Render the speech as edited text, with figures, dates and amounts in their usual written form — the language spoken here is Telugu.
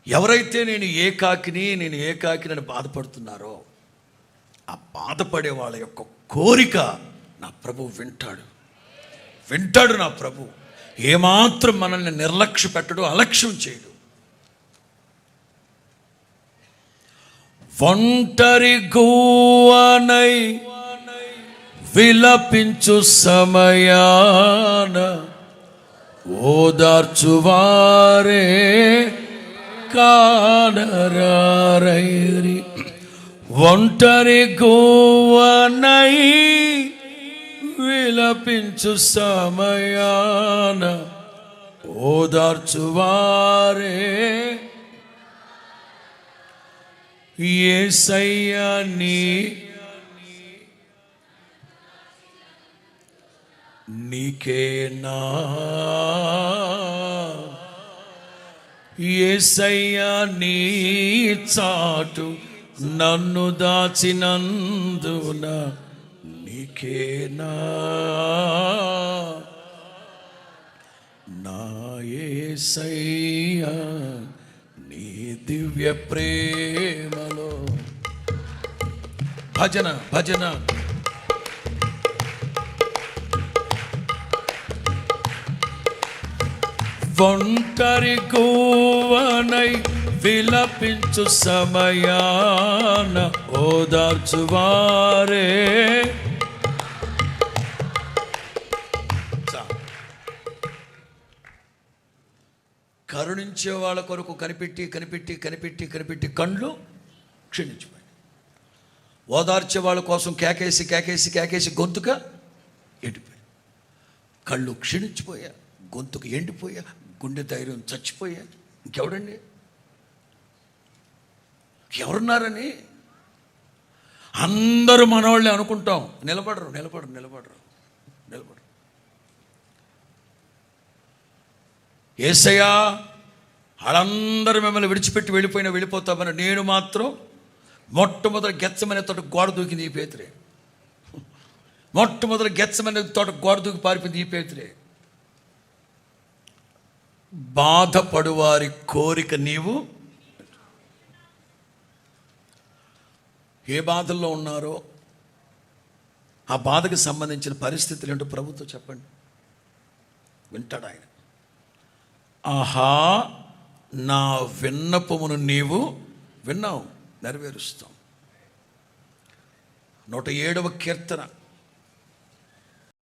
ఎవరైతే నేను ఏకాకిని బాధపడుతున్నారో ఆ బాధపడే వాళ్ళ యొక్క కోరిక నా ప్రభు వింటాడు. నా ప్రభు ఏమాత్రం మనల్ని నిర్లక్ష్య పెట్టడు, అలక్ష్యం చేయడు. ఒంటరి గువ్వనై విలపించు సమయాన ఓదార్చువారే కానరారైరి. ఒంటరి గువ్వనై విలపించు సమయాన ఓదార్చువారే యేసయ్యా నీకేనా, యేసయ్యా నీ చాటు నన్ను దాచినందున నీకేనా నా యేసయ్యా నీ దివ్య ప్రేమలో. భజన ఒంటరి గువ్వనై విలపించు సమయాన ఓదార్చువారే. కరుణించే వాళ్ళ కొరకు కనిపెట్టి కళ్ళు క్షీణించిపోయాయి. ఓదార్చే వాళ్ళ కోసం కేకేసి గొంతుక ఎండిపోయా, కళ్ళు క్షీణించిపోయా, గొంతుకు ఎండిపోయా, గుండె ధైర్యం చచ్చిపోయా. ఇంకెవడండి, ఎవరున్నారని అందరూ మనవాళ్ళే అనుకుంటాం. నిలబడరు. యేసయ్యా వాళ్ళందరూ మిమ్మల్ని విడిచిపెట్టి వెళ్ళిపోతామని నేను మాత్రం మొట్టమొదటి గెత్సెమనే తోట గోడ దూకింది ఈ పేతురే. మొట్టమొదటి గెత్సెమనే తోట గోడ దూకి పారిపోయింది ఈ పేతురే. బాధపడువారి కోరిక నీవు. ఏ బాధల్లో ఉన్నారో ఆ బాధకు సంబంధించిన పరిస్థితులు ఏంటో ప్రభుతో చెప్పండి, వింటాడు ఆయన. ఆహా, నా విన్నపమును నీవు విన్నావు, నెరవేరుస్తాం. 107వ కీర్తన